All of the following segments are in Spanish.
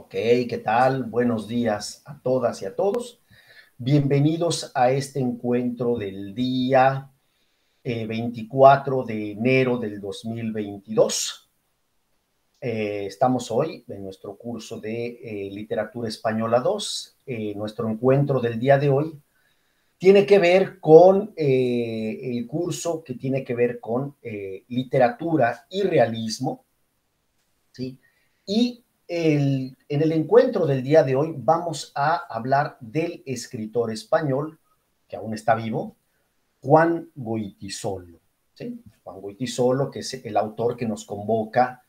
Ok, ¿qué tal? Buenos días a todas y a todos. Bienvenidos a este encuentro del día 24 de enero del 2022. Estamos hoy en nuestro curso de Literatura Española 2. Nuestro encuentro del día de hoy tiene que ver con el curso que tiene que ver con literatura y realismo, ¿sí? Y en el encuentro del día de hoy vamos a hablar del escritor español, que aún está vivo, Juan Goytisolo, ¿sí? Juan Goytisolo, que es el autor que nos convoca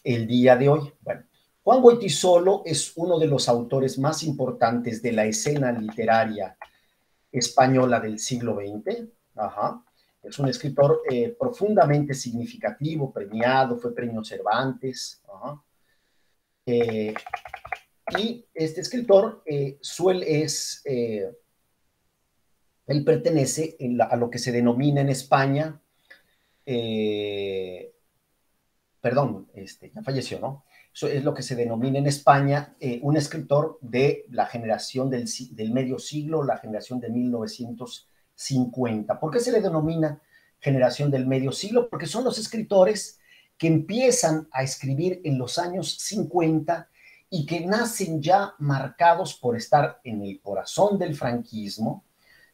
el día de hoy. Bueno, Juan Goytisolo es uno de los autores más importantes de la escena literaria española del siglo XX. Ajá. Es un escritor profundamente significativo, premiado, fue premio Cervantes. Ajá. Eh, y este escritor él pertenece a lo que se denomina en España, eh, perdón, ya falleció, ¿no? Eso es lo que se denomina en España un escritor de la generación del medio siglo, la generación de 1950. ¿Por qué se le denomina generación del medio siglo? Porque son los escritores que empiezan a escribir en los años 50 y que nacen ya marcados por estar en el corazón del franquismo,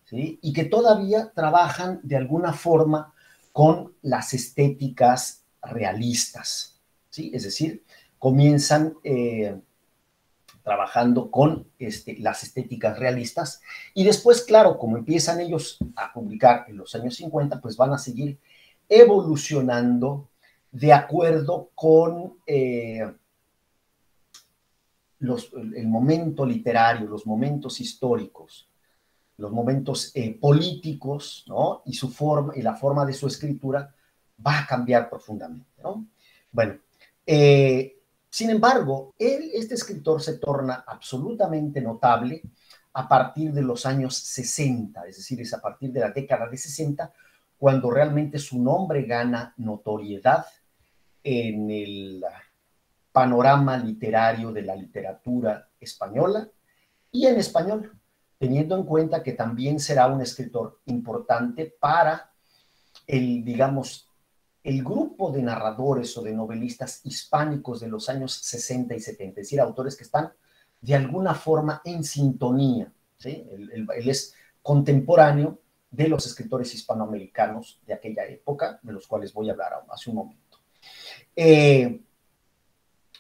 ¿sí? Y que todavía trabajan de alguna forma con las estéticas realistas, ¿sí? Es decir, comienzan trabajando con las estéticas realistas y después, claro, como empiezan ellos a publicar en los años 50, pues van a seguir evolucionando de acuerdo con el momento literario, los momentos históricos, los momentos políticos, ¿no? Y su forma y la forma de su escritura va a cambiar profundamente, ¿no? Bueno, sin embargo, este escritor se torna absolutamente notable a partir de los años 60, es decir, es a partir de la década de 60 cuando realmente su nombre gana notoriedad en el panorama literario de la literatura española y en español, teniendo en cuenta que también será un escritor importante para digamos, el grupo de narradores o de novelistas hispánicos de los años 60 y 70, es decir, autores que están de alguna forma en sintonía, ¿sí? Él es contemporáneo de los escritores hispanoamericanos de aquella época, de los cuales voy a hablar hace un momento.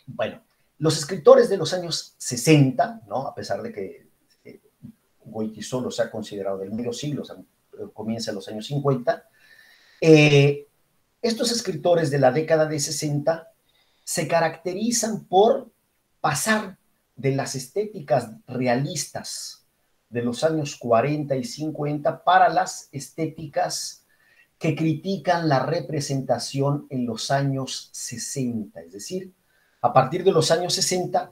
Bueno, los escritores de los años 60, ¿no? A pesar de que Goytisolo se ha considerado del medio siglo, o sea, comienza en los años 50, estos escritores de la década de 60 se caracterizan por pasar de las estéticas realistas de los años 40 y 50 para las estéticas que critican la representación en los años 60, es decir, a partir de los años 60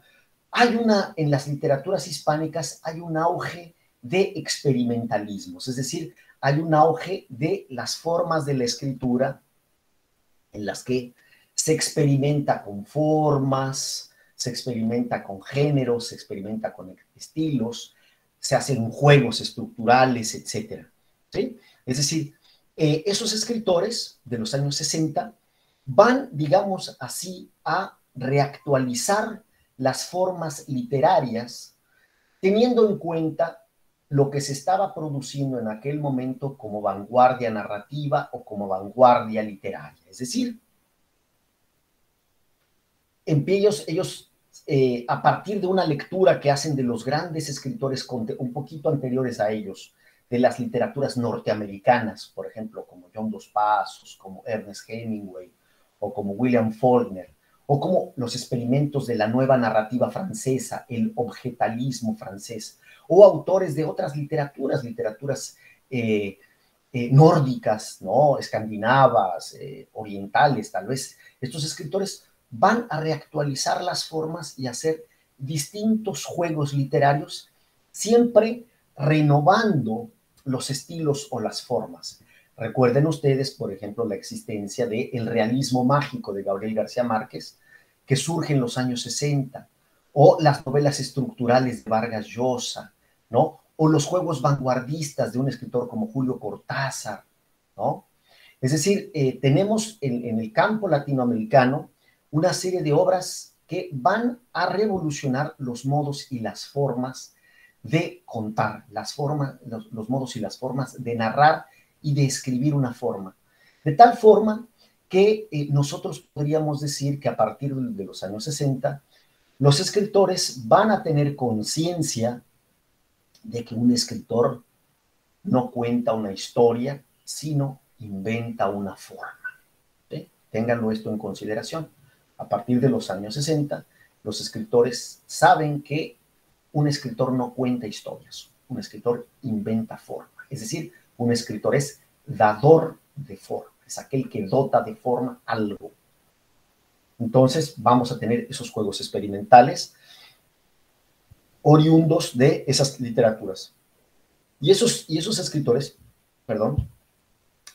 en las literaturas hispánicas hay un auge de experimentalismos, es decir, hay un auge de las formas de la escritura en las que se experimenta con formas, se experimenta con géneros, se experimenta con estilos, se hacen juegos estructurales, etcétera, ¿sí? Es decir, esos escritores de los años 60 van, digamos así, a reactualizar las formas literarias teniendo en cuenta lo que se estaba produciendo en aquel momento como vanguardia narrativa o como vanguardia literaria. Es decir, ellos a partir de una lectura que hacen de los grandes escritores un poquito anteriores a ellos, de las literaturas norteamericanas, por ejemplo, como John Dos Passos, como Ernest Hemingway, o como William Faulkner, o como los experimentos de la nueva narrativa francesa, el objetalismo francés, o autores de otras literaturas nórdicas, ¿no? Escandinavas, orientales, tal vez. Estos escritores van a reactualizar las formas y hacer distintos juegos literarios, siempre renovando los estilos o las formas. Recuerden ustedes, por ejemplo, la existencia del realismo mágico de Gabriel García Márquez, que surge en los años 60, o las novelas estructurales de Vargas Llosa, ¿no? O los juegos vanguardistas de un escritor como Julio Cortázar, ¿no? Es decir, tenemos en el campo latinoamericano una serie de obras que van a revolucionar los modos y las formas de contar, los modos y las formas de narrar y de escribir una forma. De tal forma que nosotros podríamos decir que a partir de los años 60, los escritores van a tener conciencia de que un escritor no cuenta una historia, sino inventa una forma. ¿Sí? Ténganlo esto en consideración. A partir de los años 60, los escritores saben que un escritor no cuenta historias, un escritor inventa forma. Es decir, un escritor es dador de forma, es aquel que dota de forma algo. Entonces vamos a tener esos juegos experimentales oriundos de esas literaturas. Y esos escritores, perdón,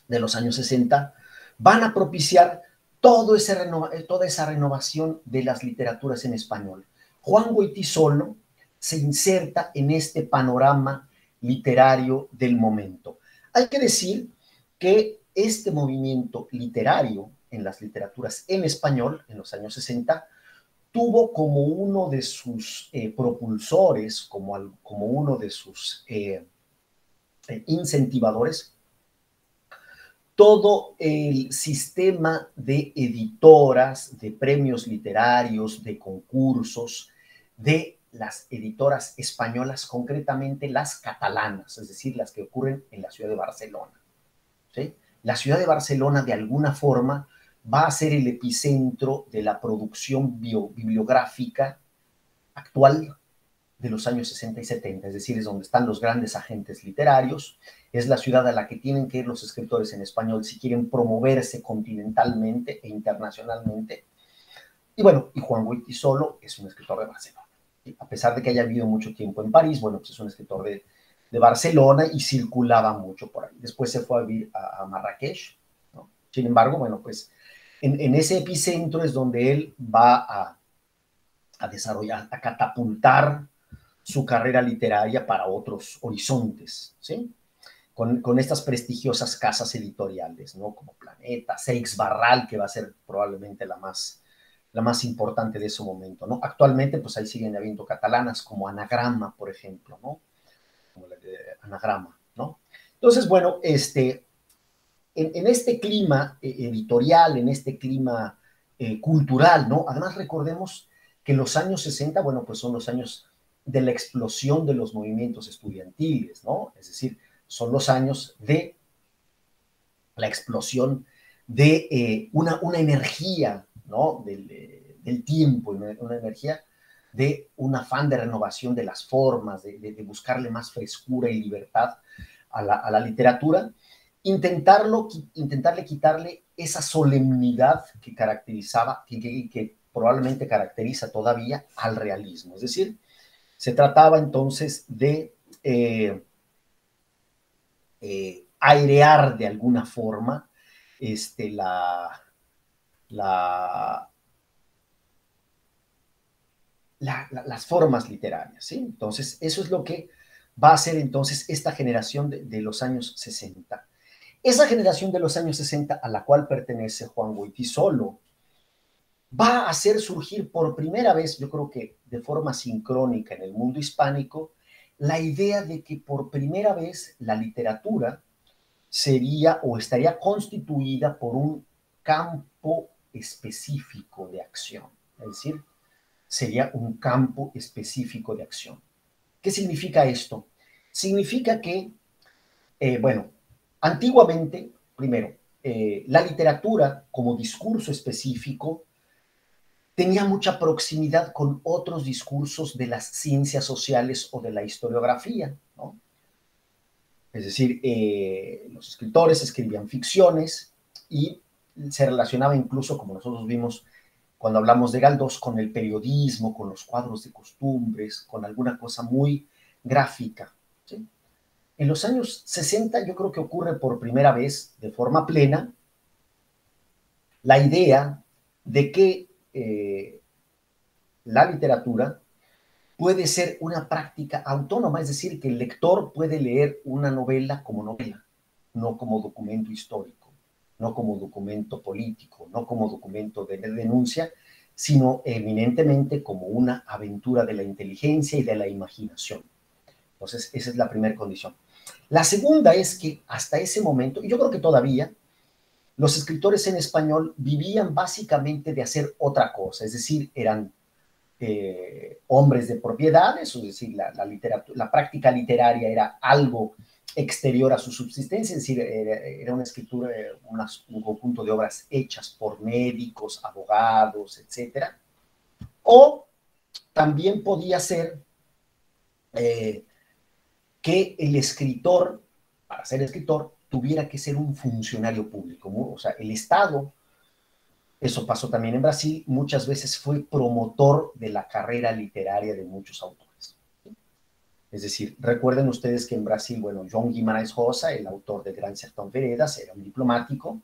de los años 60, van a propiciar toda esa renovación de las literaturas en español. Juan Goytisolo se inserta en este panorama literario del momento. Hay que decir que este movimiento literario en las literaturas en español, en los años 60, tuvo como uno de sus propulsores, como uno de sus incentivadores, todo el sistema de editoras, de premios literarios, de concursos, de las editoras españolas, concretamente las catalanas, es decir, las que ocurren en la ciudad de Barcelona. ¿Sí? La ciudad de Barcelona, de alguna forma, va a ser el epicentro de la producción bibliográfica actual de los años 60 y 70, es decir, es donde están los grandes agentes literarios, es la ciudad a la que tienen que ir los escritores en español si quieren promoverse continentalmente e internacionalmente. Y bueno, y Juan Goytisolo es un escritor de Barcelona. A pesar de que haya vivido mucho tiempo en París, bueno, pues es un escritor de Barcelona y circulaba mucho por ahí. Después se fue a vivir a Marrakech, ¿no? Sin embargo, bueno, pues en ese epicentro es donde él va a desarrollar, a catapultar su carrera literaria para otros horizontes, ¿sí? Con estas prestigiosas casas editoriales, ¿no? Como Planeta, Seix Barral, que va a ser probablemente la más importante de ese momento, ¿no? Actualmente, pues ahí siguen habiendo catalanas como Anagrama, por ejemplo, ¿no? Como la de Anagrama, ¿no? Entonces, bueno, en este clima editorial, en este clima cultural, ¿no? Además, recordemos que los años 60, bueno, pues son los años de la explosión de los movimientos estudiantiles, ¿no? Es decir, son los años de la explosión de una energía, ¿no? Del tiempo, una energía de un afán de renovación de las formas, de buscarle más frescura y libertad a la literatura, intentarle quitarle esa solemnidad que caracterizaba, que probablemente caracteriza todavía al realismo. Es decir, se trataba entonces de airear de alguna forma la, las formas literarias, ¿sí? Entonces, eso es lo que va a ser entonces esta generación de los años 60. Esa generación de los años 60 a la cual pertenece Juan Goytisolo va a hacer surgir por primera vez, yo creo que de forma sincrónica en el mundo hispánico, la idea de que por primera vez la literatura sería o estaría constituida por un campo específico de acción, es decir, sería un campo específico de acción. ¿Qué significa esto? Significa que, bueno, antiguamente, primero, la literatura como discurso específico tenía mucha proximidad con otros discursos de las ciencias sociales o de la historiografía, ¿no? Es decir, los escritores escribían ficciones y se relacionaba incluso, como nosotros vimos cuando hablamos de Galdós, con el periodismo, con los cuadros de costumbres, con alguna cosa muy gráfica, ¿sí? En los años 60 yo creo que ocurre por primera vez de forma plena la idea de que la literatura puede ser una práctica autónoma, es decir, que el lector puede leer una novela como novela, no como documento histórico, no como documento político, no como documento de denuncia, sino eminentemente como una aventura de la inteligencia y de la imaginación. Entonces, esa es la primera condición. La segunda es que hasta ese momento, y yo creo que todavía, los escritores en español vivían básicamente de hacer otra cosa, es decir, eran hombres de propiedades, es decir, la práctica literaria era algo exterior a su subsistencia, es decir, era una escritura, un conjunto de obras hechas por médicos, abogados, etcétera. O también podía ser que el escritor, para ser escritor, tuviera que ser un funcionario público, ¿no? O sea, el Estado, eso pasó también en Brasil, muchas veces fue promotor de la carrera literaria de muchos autores. Es decir, recuerden ustedes que en Brasil, bueno, João Guimarães Rosa, el autor de Gran Sertão Veredas, era un diplomático.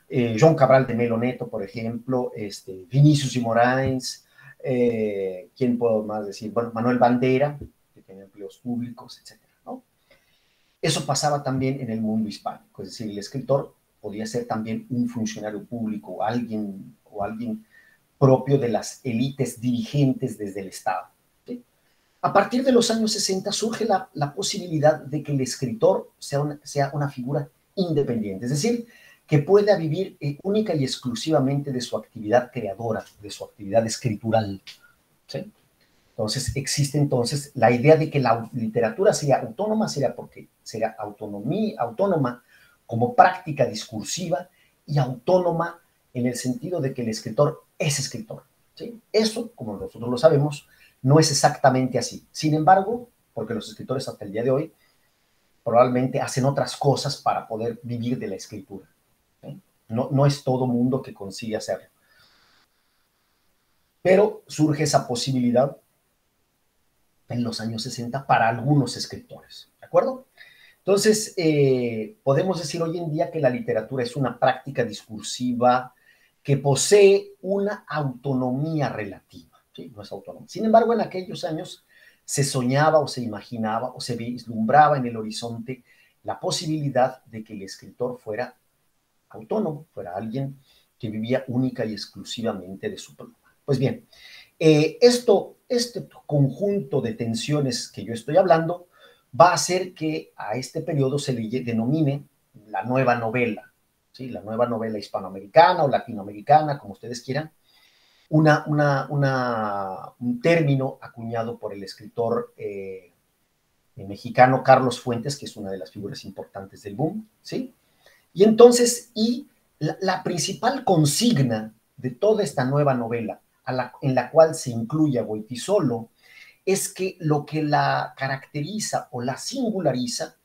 João Cabral de Melo Neto, por ejemplo, Vinícius de Moraes, ¿quién puedo más decir? Bueno, Manuel Bandera, que tenía empleos públicos, etcétera, ¿no? Eso pasaba también en el mundo hispánico, es decir, el escritor podía ser también un funcionario público o alguien propio de las élites dirigentes desde el Estado. ¿Sí? A partir de los años 60 surge la posibilidad de que el escritor sea una figura independiente, es decir, que pueda vivir única y exclusivamente de su actividad creadora, de su actividad escritural. ¿Sí? Entonces, existe entonces la idea de que la literatura sea autónoma, sería porque será autónoma como práctica discursiva y autónoma en el sentido de que el escritor es escritor. ¿Sí? Eso, como nosotros lo sabemos, no es exactamente así. Sin embargo, porque los escritores hasta el día de hoy probablemente hacen otras cosas para poder vivir de la escritura. ¿Sí? No es todo mundo que consigue hacerlo. Pero surge esa posibilidad en los años 60 para algunos escritores, ¿de acuerdo? Entonces, podemos decir hoy en día que la literatura es una práctica discursiva que posee una autonomía relativa, ¿sí? No es autónoma. Sin embargo, en aquellos años se soñaba o se imaginaba o se vislumbraba en el horizonte la posibilidad de que el escritor fuera autónomo, fuera alguien que vivía única y exclusivamente de su pluma. Pues bien, este conjunto de tensiones que yo estoy hablando va a hacer que a este periodo se le denomine la nueva novela, ¿sí? La nueva novela hispanoamericana o latinoamericana, como ustedes quieran, un término acuñado por el escritor mexicano Carlos Fuentes, que es una de las figuras importantes del boom, ¿sí? Y entonces, la principal consigna de toda esta nueva novela, en la cual se incluye a Goytisolo, es que lo que la caracteriza o la singulariza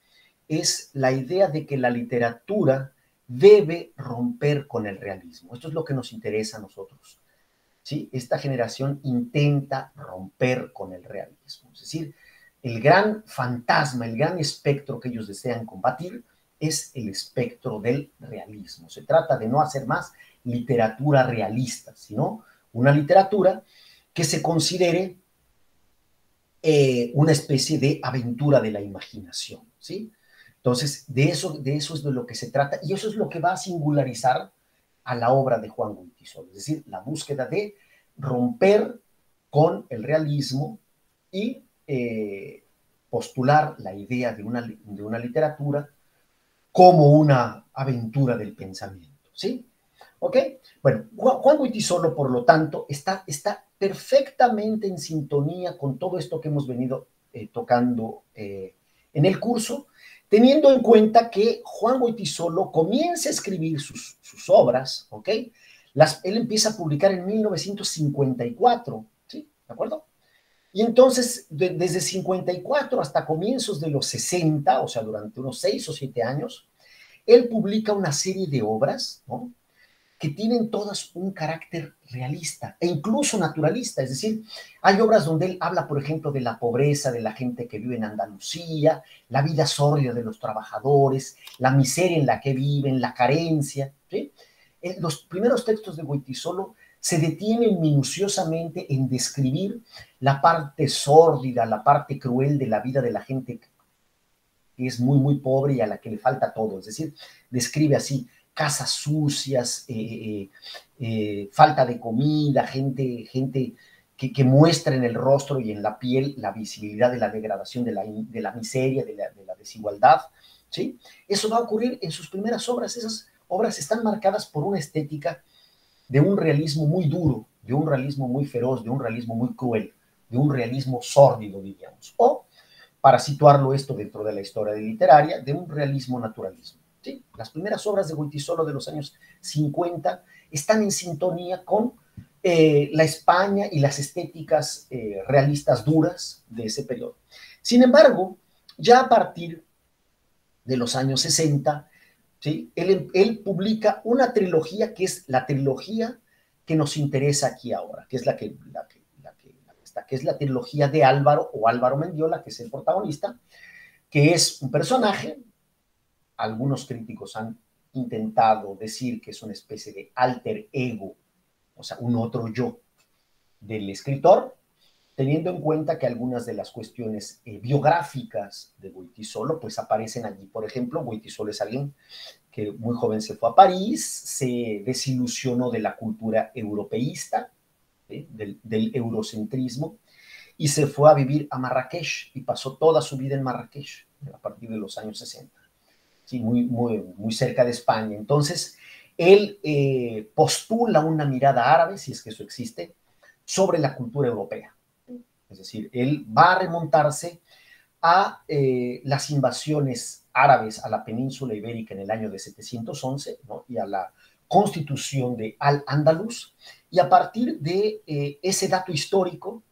es la idea de que la literatura debe romper con el realismo. Esto es lo que nos interesa a nosotros. ¿Sí? Esta generación intenta romper con el realismo. Es decir, el gran fantasma, el gran espectro que ellos desean combatir es el espectro del realismo. Se trata de no hacer más literatura realista, sino una literatura que se considere una especie de aventura de la imaginación, ¿sí? Entonces, de eso es de lo que se trata, y eso es lo que va a singularizar a la obra de Juan Goytisolo, es decir, la búsqueda de romper con el realismo y postular la idea de una literatura como una aventura del pensamiento, ¿sí? ¿Ok? Bueno, Juan Goytisolo, por lo tanto, está perfectamente en sintonía con todo esto que hemos venido tocando en el curso, teniendo en cuenta que Juan Goytisolo comienza a escribir sus obras, ¿ok? Él empieza a publicar en 1954, ¿sí? ¿De acuerdo? Y entonces, desde 54 hasta comienzos de los 60, o sea, durante unos 6 o 7 años, él publica una serie de obras, ¿no?, que tienen todas un carácter realista e incluso naturalista. Es decir, hay obras donde él habla, por ejemplo, de la pobreza de la gente que vive en Andalucía, la vida sórdida de los trabajadores, la miseria en la que viven, la carencia, ¿sí? Los primeros textos de Goytisolo se detienen minuciosamente en describir la parte sórdida, la parte cruel de la vida de la gente que es muy, muy pobre y a la que le falta todo. Es decir, describe así casas sucias, falta de comida, gente que muestra en el rostro y en la piel la visibilidad de la degradación, de la miseria, de la desigualdad. ¿Sí? Eso va a ocurrir en sus primeras obras. Esas obras están marcadas por una estética de un realismo muy duro, de un realismo muy feroz, de un realismo muy cruel, de un realismo sórdido, diríamos. O, para situarlo esto dentro de la historia literaria, de un realismo naturalismo. ¿Sí? Las primeras obras de Goytisolo de los años 50 están en sintonía con la España y las estéticas realistas duras de ese periodo. Sin embargo, ya a partir de los años 60, ¿sí? Él publica una trilogía que es la trilogía que nos interesa aquí ahora, que es la que es la trilogía de Álvaro o Álvaro Mendiola, que es el protagonista, que es un personaje, algunos críticos han intentado decir que es una especie de alter ego, o sea, un otro yo del escritor, teniendo en cuenta que algunas de las cuestiones biográficas de Goytisolo pues aparecen allí. Por ejemplo, Goytisolo es alguien que muy joven se fue a París, se desilusionó de la cultura europeísta, del eurocentrismo, y se fue a vivir a Marrakech y pasó toda su vida en Marrakech a partir de los años 60, sí, muy cerca de España. Entonces, él postula una mirada árabe, si es que eso existe, sobre la cultura europea. Es decir, él va a remontarse a las invasiones árabes a la península ibérica en el año de 711, ¿no? Y a la constitución de Al-Ándalus, y a partir de ese dato histórico,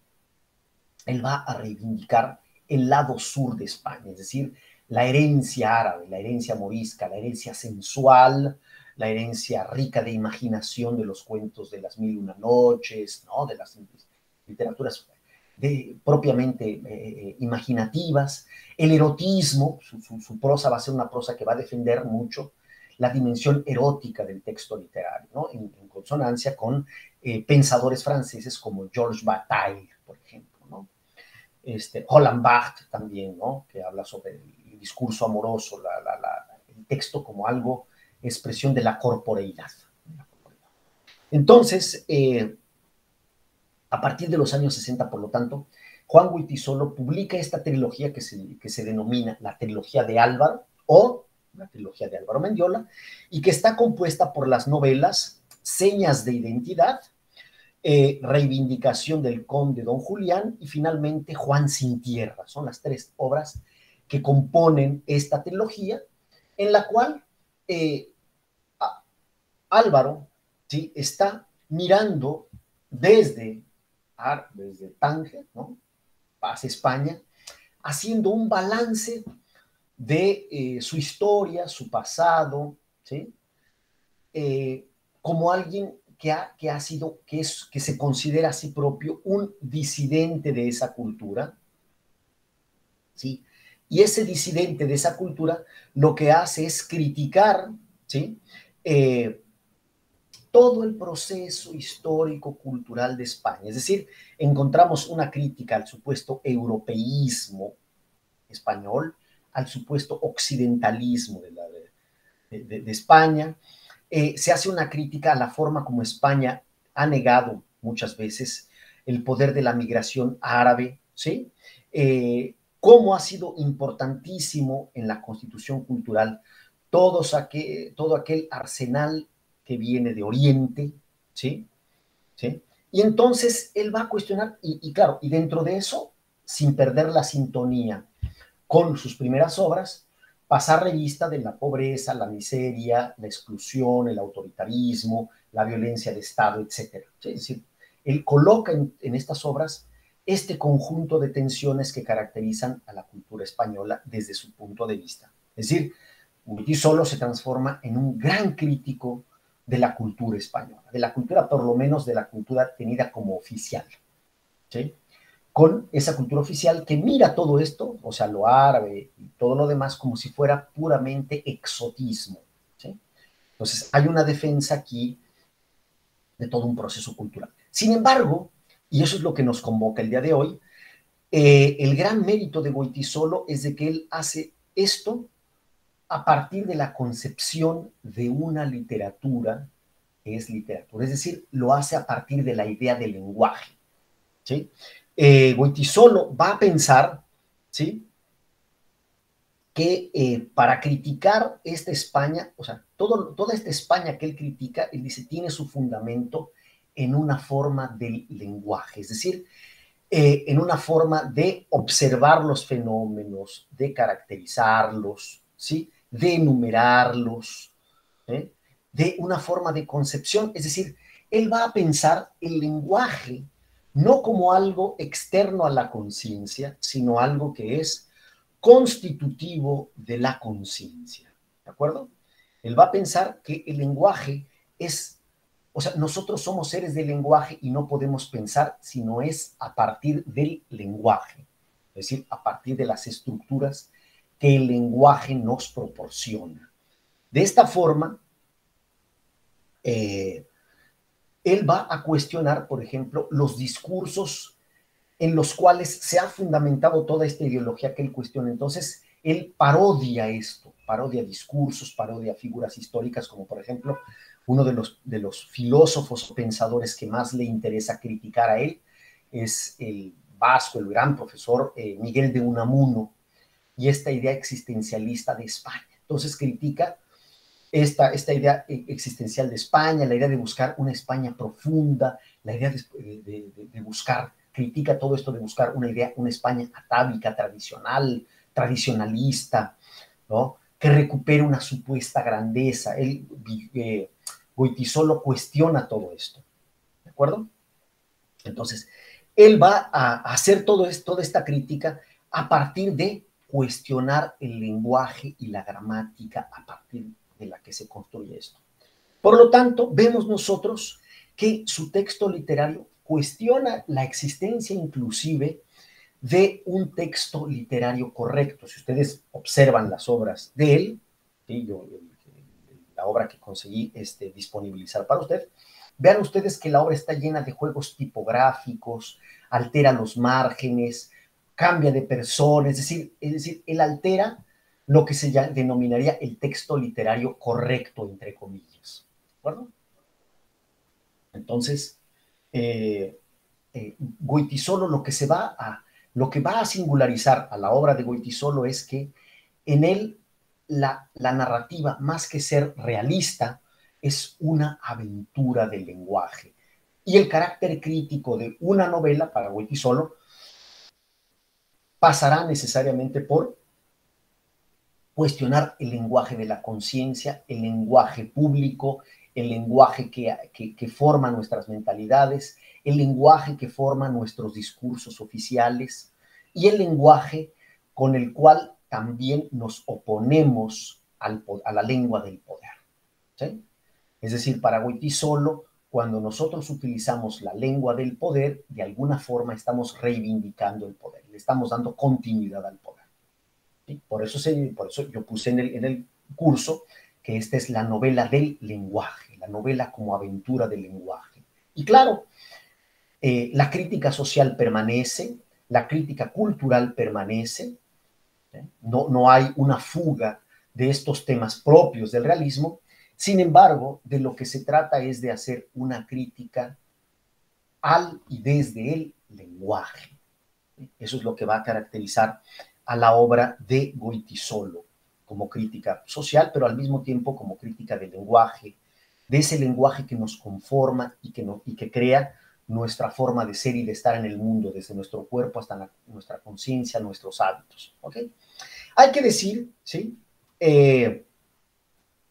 él va a reivindicar el lado sur de España, es decir, la herencia árabe, la herencia morisca, la herencia sensual, la herencia rica de imaginación de los cuentos de las mil y una noches, ¿no? De las literaturas propiamente imaginativas, el erotismo, su prosa va a ser una prosa que va a defender mucho la dimensión erótica del texto literario, ¿no? En consonancia con pensadores franceses como Georges Bataille, por ejemplo, ¿no? Holland Barthes también, ¿no? Que habla sobre el discurso amoroso, el texto como algo, expresión de la corporeidad. Entonces, a partir de los años 60, por lo tanto, Juan Goytisolo publica esta trilogía que se denomina la trilogía de Álvaro o la trilogía de Álvaro Mendiola, y que está compuesta por las novelas Señas de Identidad, Reivindicación del Conde Don Julián y finalmente Juan sin Tierra. Son las tres obras que componen esta trilogía, en la cual Álvaro, ¿sí?, está mirando desde Tánger, ¿no?, hacia España, haciendo un balance de su historia, su pasado, ¿sí? Como alguien que se considera a sí propio un disidente de esa cultura, ¿sí? Y ese disidente de esa cultura lo que hace es criticar, ¿sí?, todo el proceso histórico cultural de España. Es decir, encontramos una crítica al supuesto europeísmo español, al supuesto occidentalismo de España. Se hace una crítica a la forma como España ha negado muchas veces el poder de la migración árabe, ¿sí? Cómo ha sido importantísimo en la constitución cultural todo aquel arsenal que viene de Oriente, ¿sí? ¿Sí? Y entonces él va a cuestionar, claro, y dentro de eso, sin perder la sintonía con sus primeras obras, pasar revista de la pobreza, la miseria, la exclusión, el autoritarismo, la violencia de Estado, etc. ¿Sí? Es decir, él coloca en estas obras este conjunto de tensiones que caracterizan a la cultura española desde su punto de vista. Es decir, Goytisolo se transforma en un gran crítico de la cultura española, de la cultura, por lo menos de la cultura tenida como oficial, ¿sí? Con esa cultura oficial que mira todo esto, o sea, lo árabe y todo lo demás, como si fuera puramente exotismo, ¿sí? Entonces, hay una defensa aquí de todo un proceso cultural. Sin embargo, y eso es lo que nos convoca el día de hoy, el gran mérito de Goytisolo es de que él hace esto a partir de la concepción de una literatura que es literatura, es decir, lo hace a partir de la idea del lenguaje, ¿sí? Goytisolo va a pensar, ¿sí?, que para criticar esta España, o sea, toda esta España que él critica, él dice, tiene su fundamento en una forma del lenguaje, es decir, en una forma de observar los fenómenos, de caracterizarlos, ¿sí?, de enumerarlos, ¿eh?, de una forma de concepción, es decir, él va a pensar el lenguaje no como algo externo a la conciencia, sino algo que es constitutivo de la conciencia, ¿de acuerdo? Él va a pensar que el lenguaje es, o sea, nosotros somos seres del lenguaje y no podemos pensar sino es a partir del lenguaje, es decir, a partir de las estructuras que el lenguaje nos proporciona. De esta forma, él va a cuestionar, por ejemplo, los discursos en los cuales se ha fundamentado toda esta ideología que él cuestiona. Entonces, él parodia esto, parodia discursos, parodia figuras históricas, como por ejemplo, uno de los filósofos o pensadores que más le interesa criticar a él es el vasco, el gran profesor Miguel de Unamuno, y esta idea existencialista de España. Entonces, critica esta idea existencial de España, la idea de buscar una España profunda, la idea de buscar, critica todo esto de buscar una idea, una España atávica, tradicional, tradicionalista, ¿no?, que recupere una supuesta grandeza. Él, Goytisolo cuestiona todo esto, ¿de acuerdo? Entonces, él va a hacer toda esta crítica a partir de cuestionar el lenguaje y la gramática a partir de la que se construye esto. Por lo tanto, vemos nosotros que su texto literario cuestiona la existencia inclusive de un texto literario correcto. Si ustedes observan las obras de él, ¿sí?, la obra que conseguí disponibilizar para usted, vean ustedes que la obra está llena de juegos tipográficos, altera los márgenes, cambia de persona, es decir, él altera lo que se denominaría el texto literario correcto, entre comillas. ¿De acuerdo? Entonces, Goytisolo lo que va a singularizar a la obra de Goytisolo es que en él la narrativa, más que ser realista, es una aventura del lenguaje. Y el carácter crítico de una novela para Goytisolo pasará necesariamente por cuestionar el lenguaje de la conciencia, el lenguaje público, el lenguaje que forma nuestras mentalidades, el lenguaje que forma nuestros discursos oficiales y el lenguaje con el cual también nos oponemos a la lengua del poder, ¿sí? Es decir, para Goytisolo, cuando nosotros utilizamos la lengua del poder, de alguna forma estamos reivindicando el poder, le estamos dando continuidad al poder. ¿Sí? Por eso yo puse en el curso que esta es la novela del lenguaje, la novela como aventura del lenguaje. Y claro, la crítica social permanece, la crítica cultural permanece, ¿eh? No hay una fuga de estos temas propios del realismo. Sin embargo, de lo que se trata es de hacer una crítica al y desde el lenguaje. Eso es lo que va a caracterizar a la obra de Goytisolo, como crítica social, pero al mismo tiempo como crítica del lenguaje, de ese lenguaje que nos conforma y que crea nuestra forma de ser y de estar en el mundo, desde nuestro cuerpo hasta nuestra conciencia, nuestros hábitos. ¿Okay? Hay que decir, ¿sí?,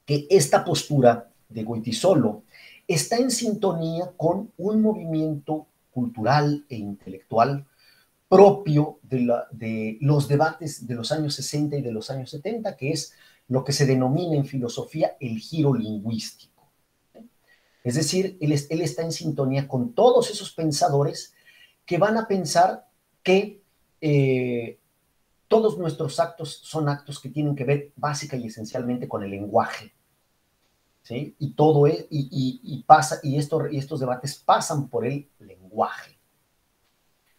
que esta postura de Goytisolo está en sintonía con un movimiento cultural e intelectual propio de los debates de los años 60 y de los años 70, que es lo que se denomina en filosofía el giro lingüístico. Es decir, él está en sintonía con todos esos pensadores que van a pensar que todos nuestros actos son actos que tienen que ver básica y esencialmente con el lenguaje. ¿sí? Y todo es, pasa, estos debates pasan por el lenguaje.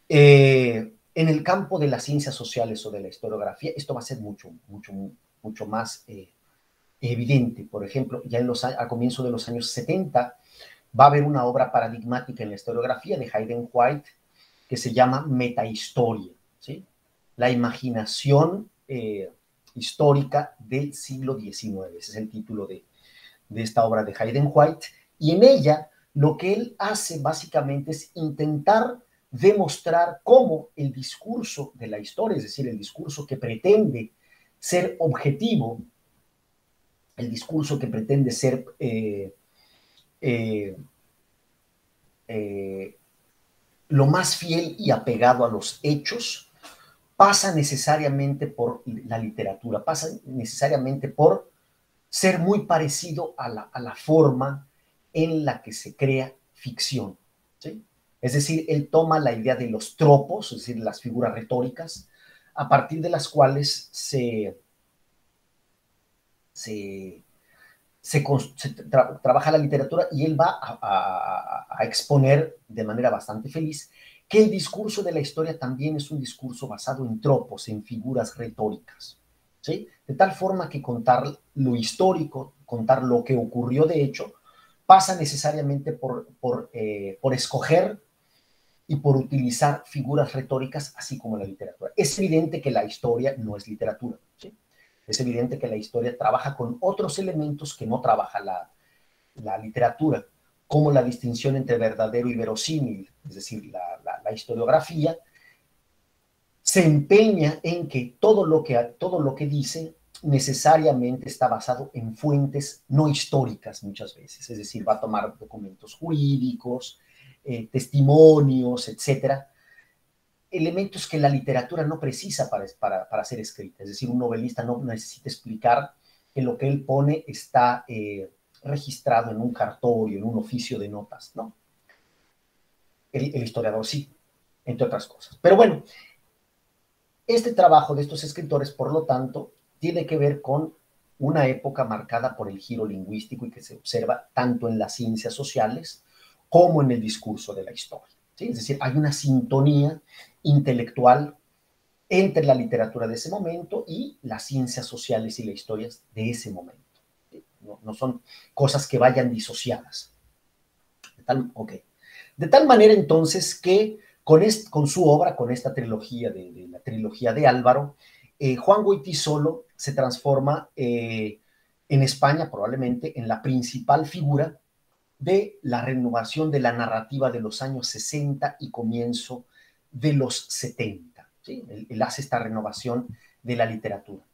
En el campo de las ciencias sociales o de la historiografía, esto va a ser mucho más evidente. Por ejemplo, ya a comienzo de los años 70 va a haber una obra paradigmática en la historiografía de Hayden White que se llama Metahistoria, ¿sí? La imaginación histórica del siglo XIX. Ese es el título de esta obra de Hayden White. Y en ella lo que él hace básicamente es intentar demostrar cómo el discurso de la historia, es decir, el discurso que pretende ser objetivo, el discurso que pretende ser eh, lo más fiel y apegado a los hechos, pasa necesariamente por la literatura, pasa necesariamente por ser muy parecido a la forma en la que se crea ficción, ¿sí? Es decir, él toma la idea de los tropos, es decir, las figuras retóricas, a partir de las cuales se trabaja la literatura, y él va a exponer de manera bastante feliz que el discurso de la historia también es un discurso basado en tropos, en figuras retóricas, ¿sí? De tal forma que contar lo histórico, contar lo que ocurrió de hecho, pasa necesariamente por escoger y por utilizar figuras retóricas, así como la literatura. Es evidente que la historia no es literatura, ¿sí? Es evidente que la historia trabaja con otros elementos que no trabaja la literatura, como la distinción entre verdadero y verosímil, es decir, la historiografía se empeña en que todo lo que dice necesariamente está basado en fuentes no históricas muchas veces, es decir, va a tomar documentos jurídicos, testimonios, etcétera, elementos que la literatura no precisa para ser escrita. Es decir, un novelista no necesita explicar que lo que él pone está registrado en un cartorio, en un oficio de notas, ¿no? El historiador sí, entre otras cosas. Pero bueno, este trabajo de estos escritores, por lo tanto, tiene que ver con una época marcada por el giro lingüístico y que se observa tanto en las ciencias sociales como en el discurso de la historia, ¿sí? Es decir, hay una sintonía intelectual entre la literatura de ese momento y las ciencias sociales y la historia de ese momento. No son cosas que vayan disociadas. De tal manera entonces que con su obra, con esta trilogía, de la trilogía de Álvaro, Juan Goytisolo se transforma en España probablemente en la principal figura de la renovación de la narrativa de los años 60 y comienzo de los 70. ¿Sí? Él hace esta renovación de la literatura.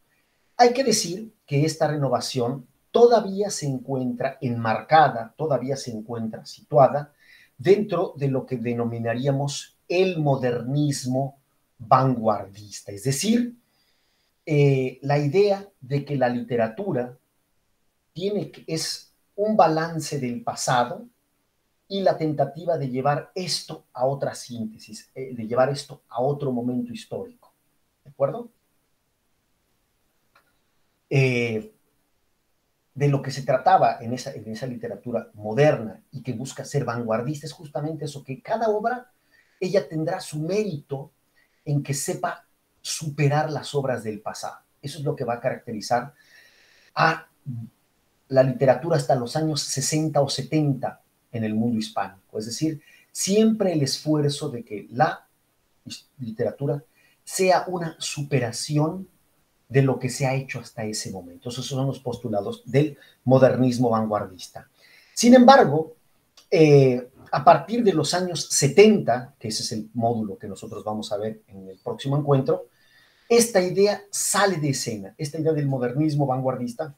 Hay que decir que esta renovación todavía se encuentra enmarcada, todavía se encuentra situada dentro de lo que denominaríamos el modernismo vanguardista, es decir, la idea de que la literatura es un balance del pasado y la tentativa de llevar esto a otra síntesis, de llevar esto a otro momento histórico. ¿De acuerdo? De lo que se trataba en esa literatura moderna y que busca ser vanguardista es justamente eso, que cada obra, ella tendrá su mérito en que sepa superar las obras del pasado. Eso es lo que va a caracterizar a la literatura hasta los años 60 o 70 en el mundo hispánico. Es decir, siempre el esfuerzo de que la literatura sea una superación de lo que se ha hecho hasta ese momento. Esos son los postulados del modernismo vanguardista. Sin embargo, a partir de los años 70, que ese es el módulo que nosotros vamos a ver en el próximo encuentro, esta idea sale de escena. Esta idea del modernismo vanguardista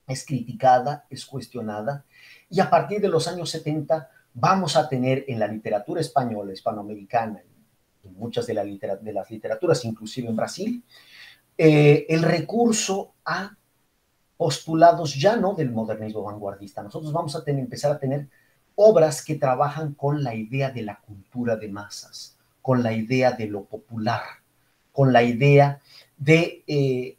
es criticada, es cuestionada, y a partir de los años 70 vamos a tener en la literatura española, hispanoamericana, en muchas de las literaturas, inclusive en Brasil, el recurso a postulados ya no del modernismo vanguardista. Nosotros vamos a empezar a tener obras que trabajan con la idea de la cultura de masas, con la idea de lo popular, con la idea de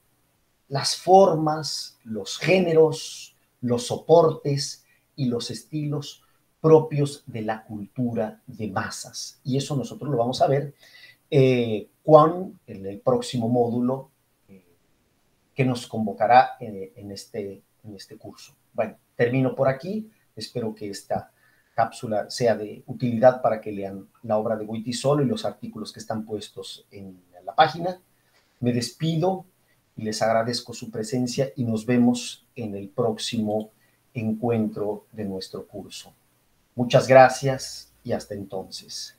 las formas, los géneros, los soportes y los estilos propios de la cultura de masas. Y eso nosotros lo vamos a ver en el próximo módulo que nos convocará en este curso. Bueno, termino por aquí. Espero que esta cápsula sea de utilidad para que lean la obra de Goytisolo y los artículos que están puestos en la página. Me despido y les agradezco su presencia y nos vemos en el próximo encuentro de nuestro curso. Muchas gracias y hasta entonces.